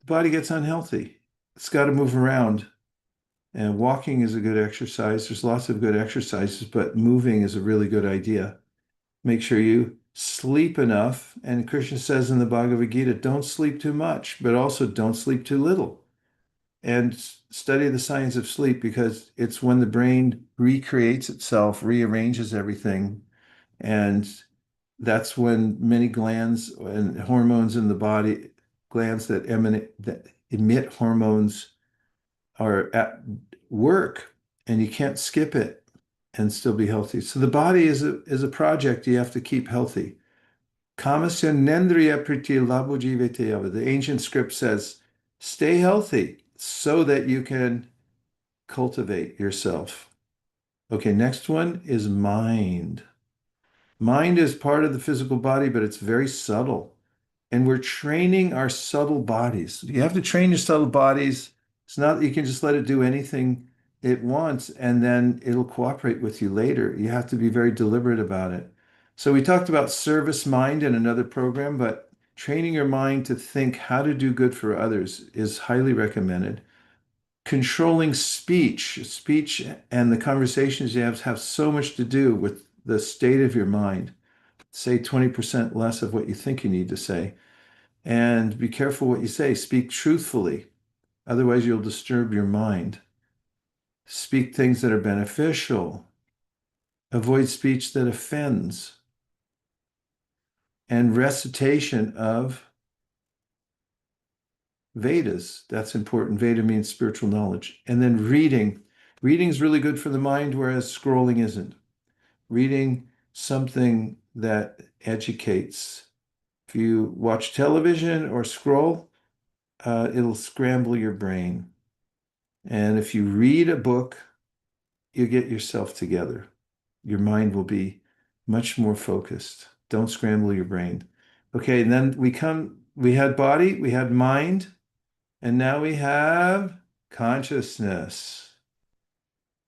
S2: the body gets unhealthy. It's got to move around. And walking is a good exercise. There's lots of good exercises, but moving is a really good idea. Make sure you sleep enough. And Krishna says in the Bhagavad Gita, don't sleep too much, but also don't sleep too little. And study the science of sleep because it's when the brain recreates itself, rearranges everything. And that's when many glands and hormones in the body, glands that emit hormones are at work, and you can't skip it and still be healthy. So the body is a project you have to keep healthy. Kamasya nendriya priti labo jivete yava. The ancient script says, stay healthy so that you can cultivate yourself. Okay, next one is mind. Mind is part of the physical body, but it's very subtle. And we're training our subtle bodies. You have to train your subtle bodies. It's not that you can just let it do anything it wants and then it'll cooperate with you later. You have to be very deliberate about it. So we talked about service mind in another program, but training your mind to think how to do good for others is highly recommended. Controlling speech and the conversations you have so much to do with the state of your mind. Say 20% less of what you think you need to say. And be careful what you say. Speak truthfully. Otherwise, you'll disturb your mind. Speak things that are beneficial. Avoid speech that offends. And recitation of Vedas. That's important. Veda means spiritual knowledge. And then reading. Reading is really good for the mind, whereas scrolling isn't. Reading something that educates. If you watch television or scroll, it'll scramble your brain. And if you read a book, you get yourself together. your mind will be much more focused. Don't scramble your brain. Okay, and then we had body, we had mind, and now we have consciousness.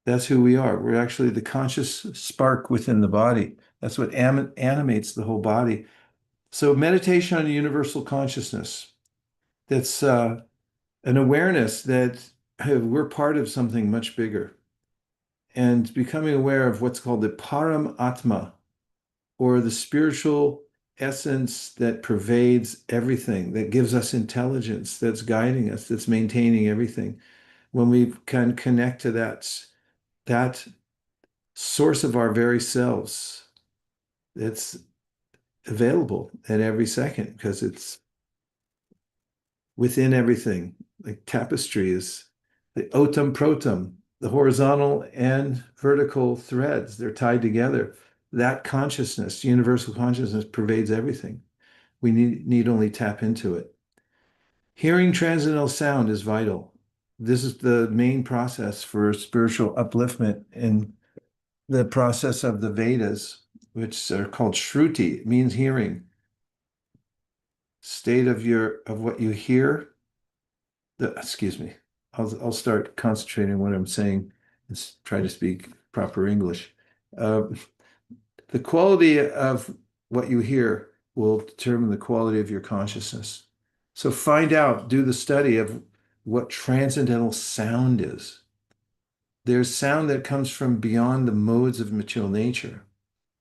S2: That's who we are. We're actually the conscious spark within the body. That's what animates the whole body. So meditation on universal consciousness. That's an awareness that we're part of something much bigger. And becoming aware of what's called the Param Atma, or the spiritual essence that pervades everything, that gives us intelligence, that's guiding us, that's maintaining everything. When we can connect to that source of our very selves, it's available at every second because it's within everything. Like tapestry is the otam protam, the horizontal and vertical threads, they're tied together. That consciousness, universal consciousness, pervades everything. We need only tap into it. Hearing transcendental sound is vital. This is the main process for spiritual upliftment in the process of the Vedas, which are called Shruti. It means hearing. State of what you hear. Excuse me. I'll start concentrating on what I'm saying and try to speak proper English. The quality of what you hear will determine the quality of your consciousness. So find out, do the study of what transcendental sound is. There's sound that comes from beyond the modes of material nature.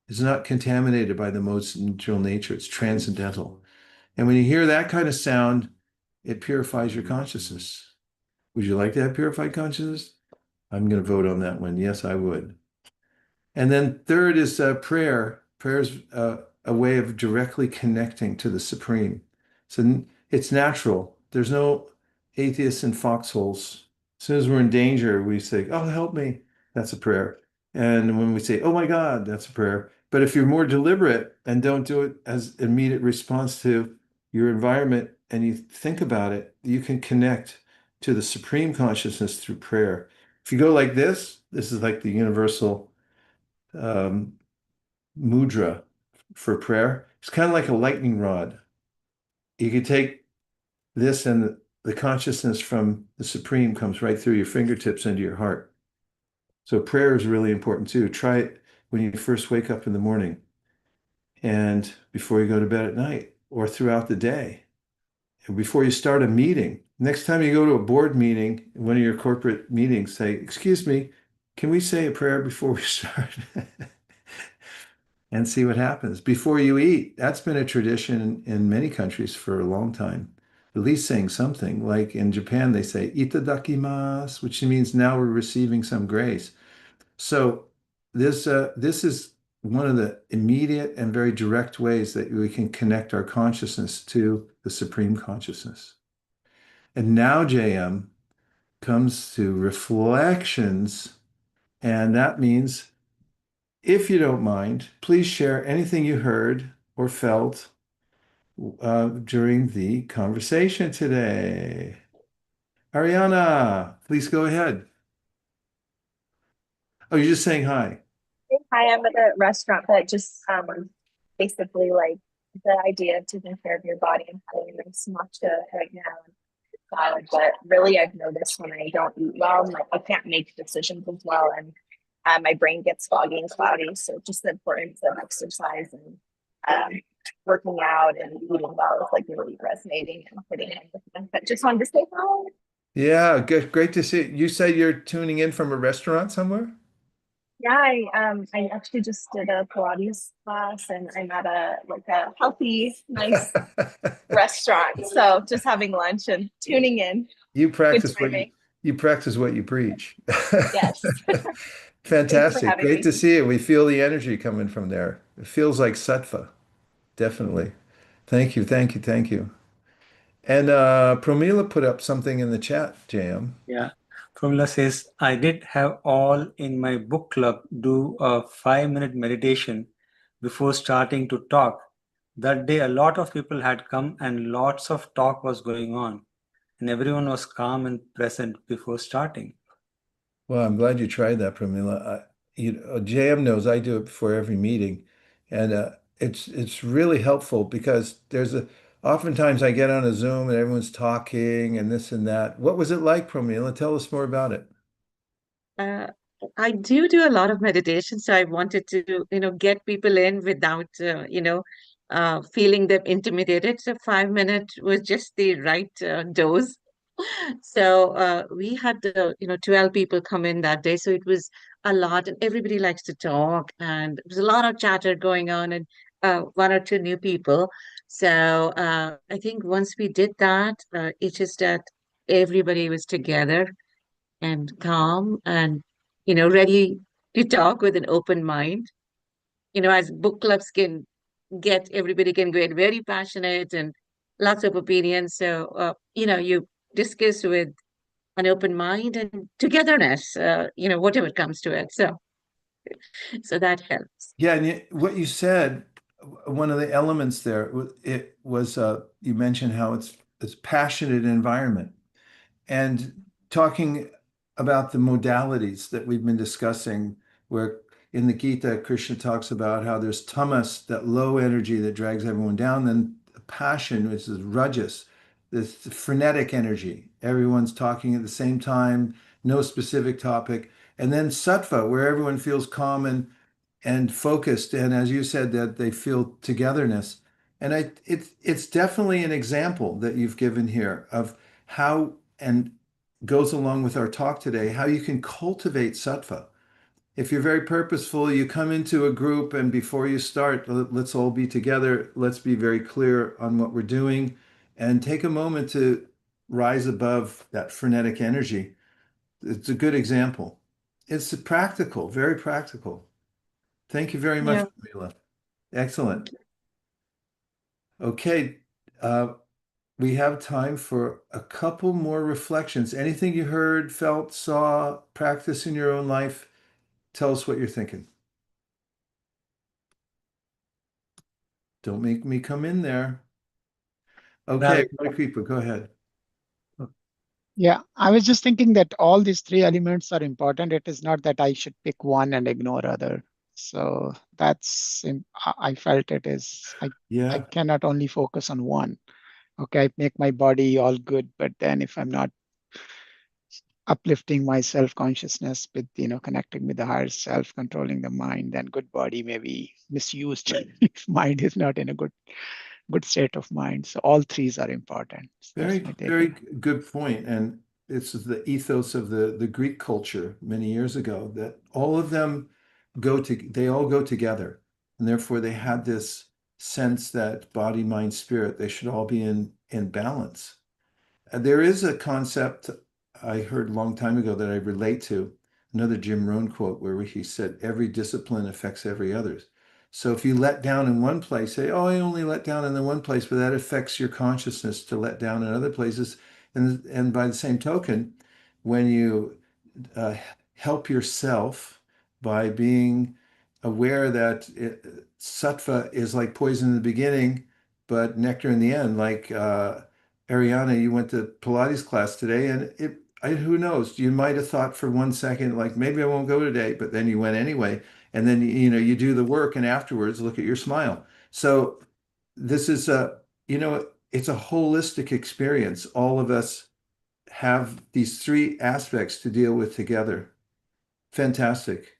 S2: It's not contaminated by the modes of material nature. It's transcendental. And when you hear that kind of sound, it purifies your consciousness. Would you like to have purified consciousness? I'm going to vote on that one. Yes, I would. And then third is prayer. Prayer is a way of directly connecting to the Supreme. So it's natural. There's no atheists in foxholes. As soon as we're in danger, we say, "Oh, help me." That's a prayer. And when we say, "Oh my God," that's a prayer. But if you're more deliberate and don't do it as immediate response to your environment and you think about it, you can connect to the Supreme Consciousness through prayer. If you go like this is like the universal mudra for prayer. It's kind of like a lightning rod. You could take this and the consciousness from the Supreme comes right through your fingertips into your heart. So prayer is really important too. Try it when you first wake up in the morning and before you go to bed at night or throughout the day. And before you start a meeting, next time you go to a board meeting, one of your corporate meetings, say, "Excuse me, can we say a prayer before we start?" And see what happens. Before you eat, that's been a tradition in many countries for a long time. At least saying something. Like in Japan, they say itadakimasu, which means now we're receiving some grace. So this is one of the immediate and very direct ways that we can connect our consciousness to the Supreme Consciousness. And now JM comes to reflections, and that means, if you don't mind, please share anything you heard or felt during the conversation today. Ariana, please go ahead. Oh, you're just saying hi.
S8: Hi, I'm at a restaurant, but just basically like the idea of taking care of your body and having a nice matcha right now. But really, I've noticed when I don't eat well, like I can't make decisions as well, and my brain gets foggy and cloudy. So just the importance of exercise and working out and eating well is like really resonating and hitting in with me. But just wanted to say hi.
S2: Yeah, good. Great to see you. You said you're tuning in from a restaurant somewhere?
S8: Yeah, I actually just did a Pilates class and I'm at a healthy, nice restaurant. So just having lunch and tuning in.
S2: You practice
S8: Good timing.
S2: you practice what you preach.
S8: Yes.
S2: Fantastic. Great
S8: me.
S2: to see you. We feel the energy coming from there. It feels like sattva. Definitely. Thank you. Thank you. Thank you. And Pramila put up something in the chat, JM.
S1: Yeah. Pramila says, I did have all in my book club do a 5-minute meditation before starting to talk. That day, a lot of people had come and lots of talk was going on, and everyone was calm and present before starting.
S2: Well, I'm glad you tried that, Pramila. JM knows I do it before every meeting, and it's really helpful because oftentimes I get on a Zoom and everyone's talking and this and that. What was it like, Pramila? Tell us more about it.
S9: Uh, I do a lot of meditation, so I wanted to, get people in without, feeling them intimidated. So 5 minutes was just the right dose. So we had, 12 people come in that day. So it was a lot, and everybody likes to talk, and there was a lot of chatter going on, and one or two new people. So I think once we did that, it's just that everybody was together and calm and ready to talk with an open mind. As book clubs can get, everybody can get very passionate and lots of opinions. So you discuss with an open mind and togetherness, whatever comes to it. So that helps.
S2: Yeah, and what you said, one of the elements there, it was you mentioned how it's passionate environment. And talking about the modalities that we've been discussing, where in the Gita, Krishna talks about how there's tamas, that low energy that drags everyone down, then passion, which is rajas, this frenetic energy. Everyone's talking at the same time, no specific topic. And then sattva, where everyone feels calm and focused. And as you said, that they feel togetherness. And it's definitely an example that you've given here of how, and goes along with our talk today, how you can cultivate sattva. If you're very purposeful, you come into a group and before you start, let's all be together. Let's be very clear on what we're doing and take a moment to rise above that frenetic energy. It's a good example. It's practical, very practical. Thank you very much, Camila. Excellent. Okay. We have time for a couple more reflections. Anything you heard, felt, saw, practice in your own life, tell us what you're thinking. Don't make me come in there. Okay, Kripa, go ahead.
S6: Yeah, I was just thinking that all these three elements are important. It is not that I should pick one and ignore other. So I felt it is, I cannot only focus on one. Okay, I make my body all good, but then if I'm not uplifting my self-consciousness with, connecting with the higher self, controlling the mind, then good body may be misused if mind is not in a good state of mind. So all threes are important.
S2: Very, very good point. And it's the ethos of the Greek culture many years ago that all of them they all go together. And therefore they had this sense that body, mind, spirit, they should all be in balance. There is a concept I heard a long time ago that I relate to, another Jim Rohn quote where he said, every discipline affects every others. So if you let down in one place, say, oh, I only let down in the one place, but that affects your consciousness to let down in other places. And by the same token, when you help yourself by being aware that sattva is like poison in the beginning, but nectar in the end, like Ariana, you went to Pilates class today, and who knows? You might have thought for 1 second, like maybe I won't go today, but then you went anyway. And then you do the work, and afterwards, look at your smile. So this is it's a holistic experience. All of us have these three aspects to deal with together. Fantastic.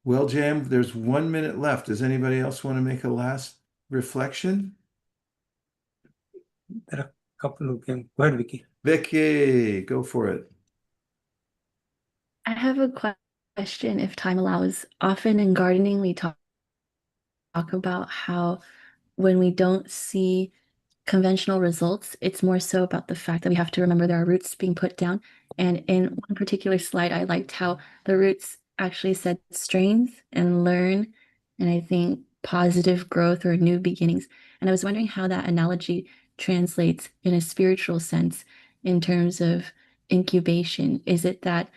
S2: Well, Jam, there's 1 minute left. Does anybody else want to make a last reflection?
S1: There are a couple who can. Go ahead, Vicky.
S2: Vicky, go for it.
S4: I have a question, if time allows. Often in gardening, we talk about how when we don't see conventional results, it's more so about the fact that we have to remember there are roots being put down. And in one particular slide, I liked how the roots actually said strength and learn, and I think positive growth or new beginnings. And I was wondering how that analogy translates in a spiritual sense in terms of incubation. Is it that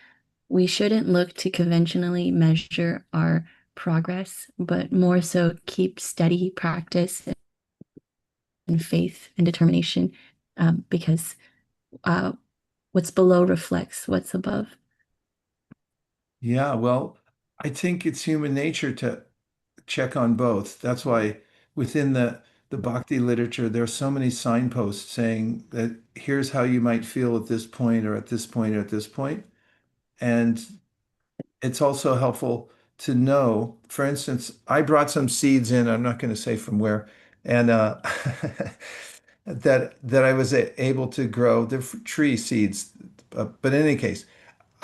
S4: we shouldn't look to conventionally measure our progress, but more so keep steady practice and faith and determination, because what's below reflects what's above?
S2: Yeah, well, I think it's human nature to check on both. That's why within the bhakti literature, there are so many signposts saying that here's how you might feel at this point or at this point or at this point. And it's also helpful to know, for instance, I brought some seeds in, I'm not going to say from where, and that I was able to grow the tree seeds. But in any case,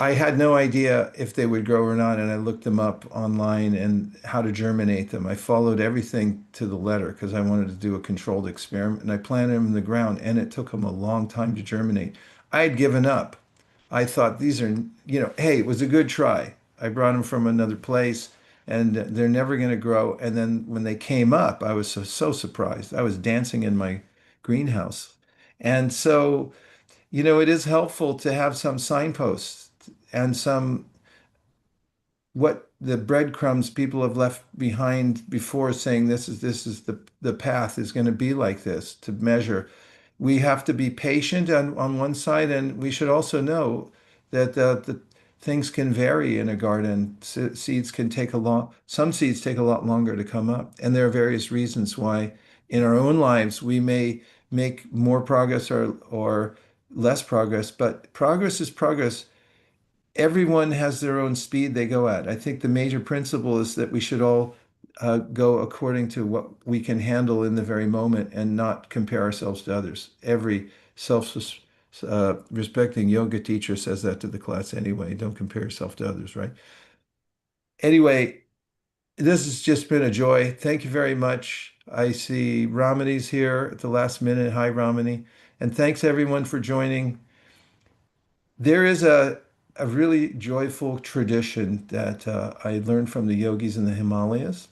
S2: I had no idea if they would grow or not, and I looked them up online and how to germinate them. I followed everything to the letter because I wanted to do a controlled experiment, and I planted them in the ground, and it took them a long time to germinate. I had given up. I thought these are, hey, it was a good try. I brought them from another place, and they're never going to grow. And then when they came up, I was so surprised. I was dancing in my greenhouse. And so, it is helpful to have some signposts and some what the breadcrumbs people have left behind before, saying this is the path is going to be like this to measure. We have to be patient on one side, and we should also know that the things can vary in a garden. Seeds can take some seeds take a lot longer to come up, and there are various reasons why in our own lives we may make more progress or less progress, but progress is progress. Everyone has their own speed they go at. I think the major principle is that we should all go according to what we can handle in the very moment and not compare ourselves to others. Every self-respecting yoga teacher says that to the class anyway. Don't compare yourself to others, right? Anyway, this has just been a joy. Thank you very much. I see Ramani's here at the last minute. Hi, Ramani. And thanks everyone for joining. There is a really joyful tradition that I learned from the yogis in the Himalayas,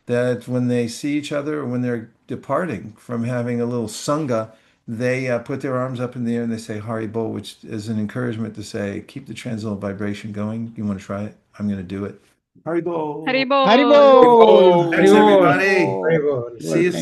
S2: that when they see each other or when they're departing from having a little sangha, they put their arms up in the air and they say Hari Bol, which is an encouragement to say, keep the transcendental vibration going. You want to try it? I'm going to do it. Hari Bol.
S9: Haribol.
S6: Haribol!
S2: Thanks,
S7: Haribol.
S2: everybody.
S7: Haribol.
S2: See you soon.